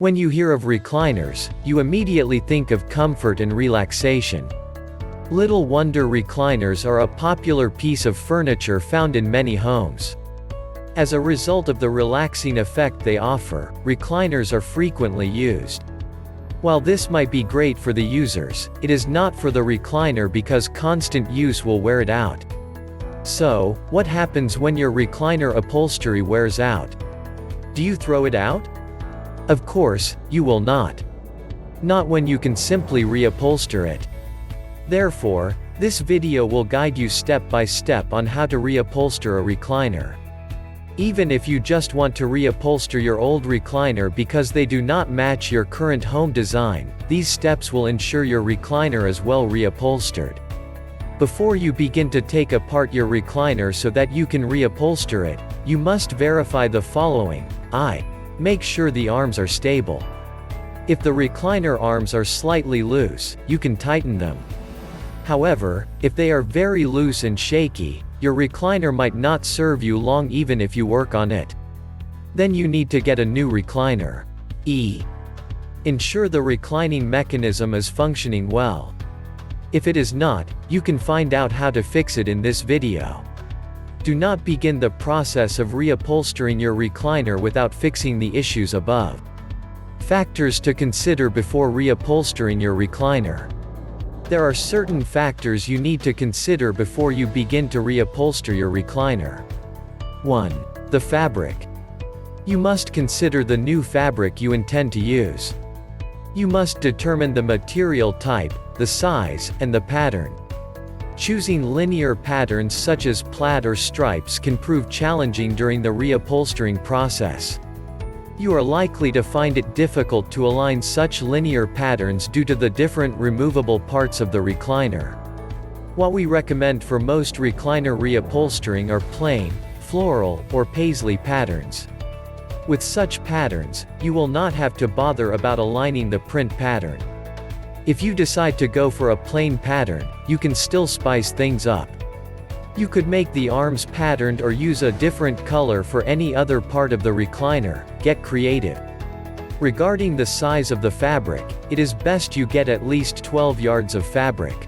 When you hear of recliners, you immediately think of comfort and relaxation. Little wonder recliners are a popular piece of furniture found in many homes. As a result of the relaxing effect they offer, recliners are frequently used. While this might be great for the users, it is not for the recliner because constant use will wear it out. So, what happens when your recliner upholstery wears out? Do you throw it out? Of course, you will not. Not when you can simply reupholster it. Therefore, this video will guide you step by step on how to reupholster a recliner. Even if you just want to reupholster your old recliner because they do not match your current home design, these steps will ensure your recliner is well reupholstered. Before you begin to take apart your recliner so that you can reupholster it, you must verify the following. Make sure the arms are stable. If the recliner arms are slightly loose, you can tighten them. However, if they are very loose and shaky, your recliner might not serve you long even if you work on it. Then you need to get a new recliner. Ensure the reclining mechanism is functioning well. If it is not, you can find out how to fix it in this video. Do not begin the process of reupholstering your recliner without fixing the issues above. Factors to consider before reupholstering your recliner. There are certain factors you need to consider before you begin to reupholster your recliner. 1. The fabric. You must consider the new fabric you intend to use. You must determine the material type, the size, and the pattern. Choosing linear patterns such as plaid or stripes can prove challenging during the reupholstering process. You are likely to find it difficult to align such linear patterns due to the different removable parts of the recliner. What we recommend for most recliner reupholstering are plain, floral, or paisley patterns. With such patterns, you will not have to bother about aligning the print pattern. If you decide to go for a plain pattern, you can still spice things up. You could make the arms patterned or use a different color for any other part of the recliner. Get creative. Regarding the size of the fabric, it is best you get at least 12 yards of fabric.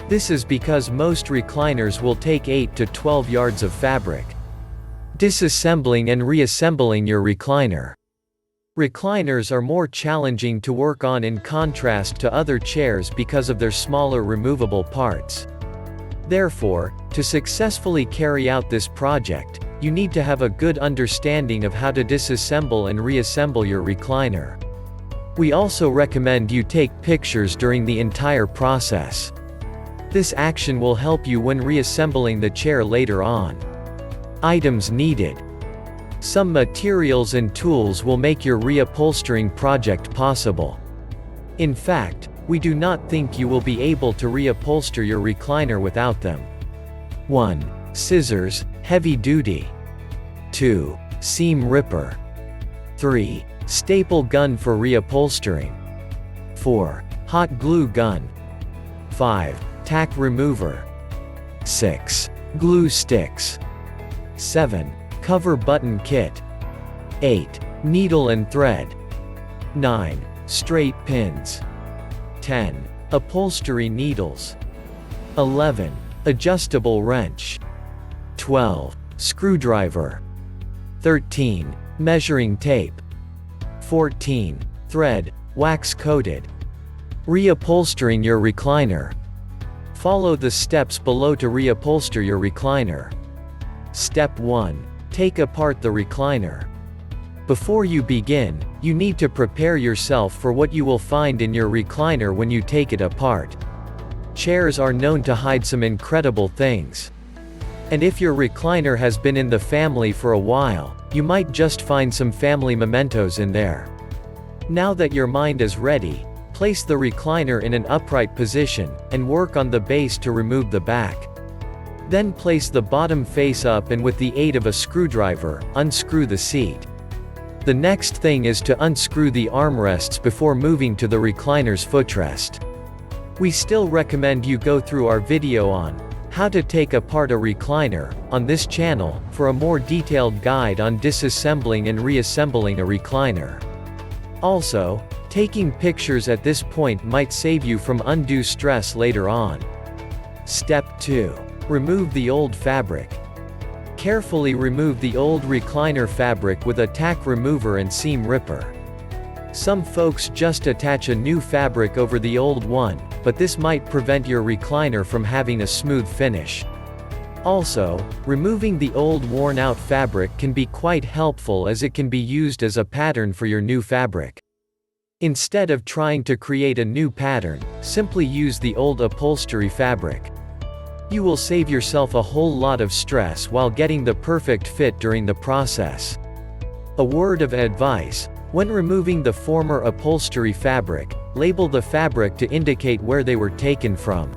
This is because most recliners will take 8 to 12 yards of fabric. Disassembling and reassembling your recliner. Recliners are more challenging to work on in contrast to other chairs because of their smaller removable parts. Therefore, to successfully carry out this project, you need to have a good understanding of how to disassemble and reassemble your recliner. We also recommend you take pictures during the entire process. This action will help you when reassembling the chair later on. Items needed. Some materials and tools will make your reupholstering project possible. In fact, we do not think you will be able to reupholster your recliner without them. 1. Scissors, heavy duty. 2. Seam ripper. 3. Staple gun for reupholstering. 4. Hot glue gun. 5. Tack remover. 6. Glue sticks. 7. Cover button kit. 8. Needle and thread. 9. Straight pins. 10. Upholstery needles. 11. Adjustable wrench. 12. Screwdriver. 13. Measuring tape. 14. Thread, wax coated. Reupholstering your recliner. Follow the steps below to reupholster your recliner. Step 1. Take apart the recliner. Before you begin, you need to prepare yourself for what you will find in your recliner when you take it apart. Chairs are known to hide some incredible things. And if your recliner has been in the family for a while, you might just find some family mementos in there. Now that your mind is ready, place the recliner in an upright position, and work on the base to remove the back. Then place the bottom face up and with the aid of a screwdriver, unscrew the seat. The next thing is to unscrew the armrests before moving to the recliner's footrest. We still recommend you go through our video on how to take apart a recliner on this channel for a more detailed guide on disassembling and reassembling a recliner. Also, taking pictures at this point might save you from undue stress later on. Step 2. Remove the old fabric. Carefully remove the old recliner fabric with a tack remover and seam ripper. Some folks just attach a new fabric over the old one, but this might prevent your recliner from having a smooth finish. Also, removing the old worn-out fabric can be quite helpful as it can be used as a pattern for your new fabric. Instead of trying to create a new pattern, simply use the old upholstery fabric. You will save yourself a whole lot of stress while getting the perfect fit during the process. A word of advice: when removing the former upholstery fabric, label the fabric to indicate where they were taken from.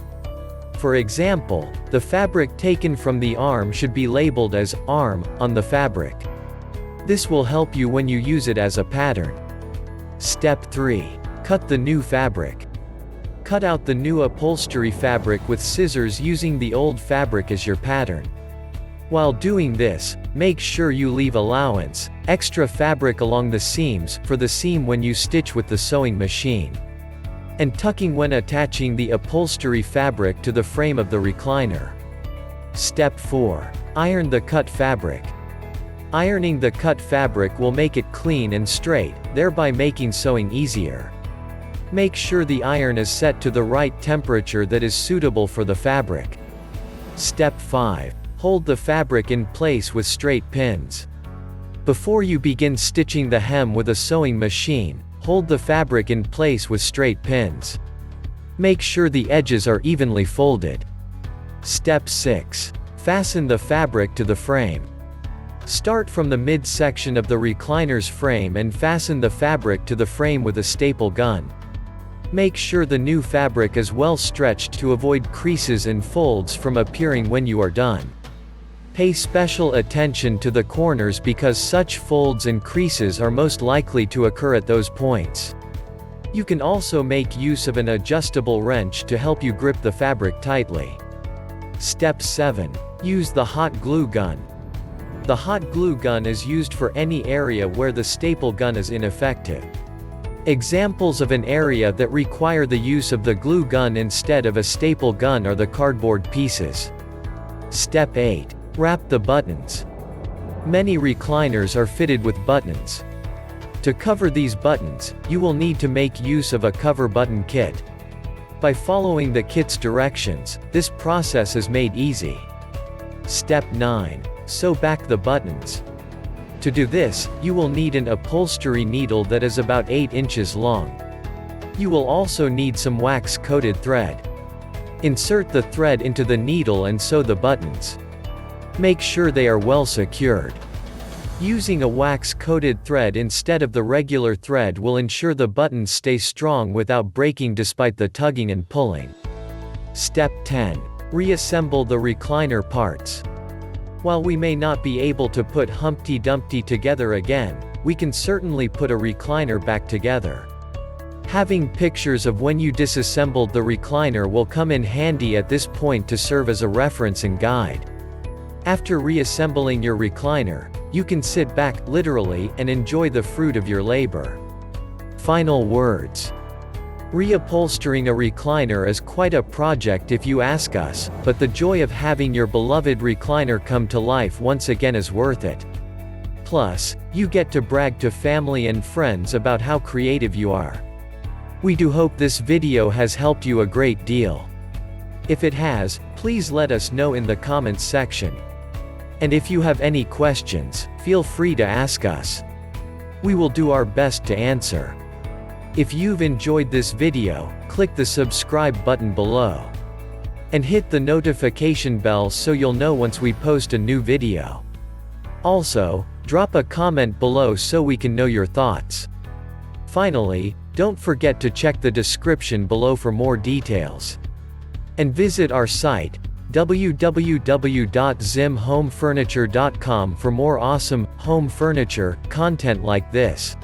For example, the fabric taken from the arm should be labeled as "arm" on the fabric. This will help you when you use it as a pattern. Step 3. Cut the new fabric. Cut out the new upholstery fabric with scissors using the old fabric as your pattern. While doing this, make sure you leave allowance, extra fabric along the seams, for the seam when you stitch with the sewing machine. And tucking when attaching the upholstery fabric to the frame of the recliner. Step 4. Iron the cut fabric. Ironing the cut fabric will make it clean and straight, thereby making sewing easier. Make sure the iron is set to the right temperature that is suitable for the fabric. Step 5. Hold the fabric in place with straight pins. Before you begin stitching the hem with a sewing machine, hold the fabric in place with straight pins. Make sure the edges are evenly folded. Step 6. Fasten the fabric to the frame. Start from the mid-section of the recliner's frame and fasten the fabric to the frame with a staple gun. Make sure the new fabric is well stretched to avoid creases and folds from appearing when you are done. Pay special attention to the corners because such folds and creases are most likely to occur at those points. You can also make use of an adjustable wrench to help you grip the fabric tightly. Step 7. Use the hot glue gun. The hot glue gun is used for any area where the staple gun is ineffective. Examples of an area that require the use of the glue gun instead of a staple gun are the cardboard pieces. Step 8. Wrap the buttons. Many recliners are fitted with buttons. To cover these buttons, you will need to make use of a cover button kit. By following the kit's directions, this process is made easy. Step 9. Sew back the buttons. To do this, you will need an upholstery needle that is about 8 inches long. You will also need some wax-coated thread. Insert the thread into the needle and sew the buttons. Make sure they are well secured. Using a wax-coated thread instead of the regular thread will ensure the buttons stay strong without breaking despite the tugging and pulling. Step 10. Reassemble the recliner parts. While we may not be able to put Humpty Dumpty together again, we can certainly put a recliner back together. Having pictures of when you disassembled the recliner will come in handy at this point to serve as a reference and guide. After reassembling your recliner, you can sit back, literally, and enjoy the fruit of your labor. Final words. Reupholstering a recliner is quite a project if you ask us, but the joy of having your beloved recliner come to life once again is worth it. Plus, you get to brag to family and friends about how creative you are. We do hope this video has helped you a great deal. If it has, please let us know in the comments section. And if you have any questions, feel free to ask us. We will do our best to answer. If you've enjoyed this video, click the subscribe button below. And hit the notification bell so you'll know once we post a new video. Also, drop a comment below so we can know your thoughts. Finally, don't forget to check the description below for more details. And visit our site, www.zimhomefurniture.com for more awesome home furniture content like this.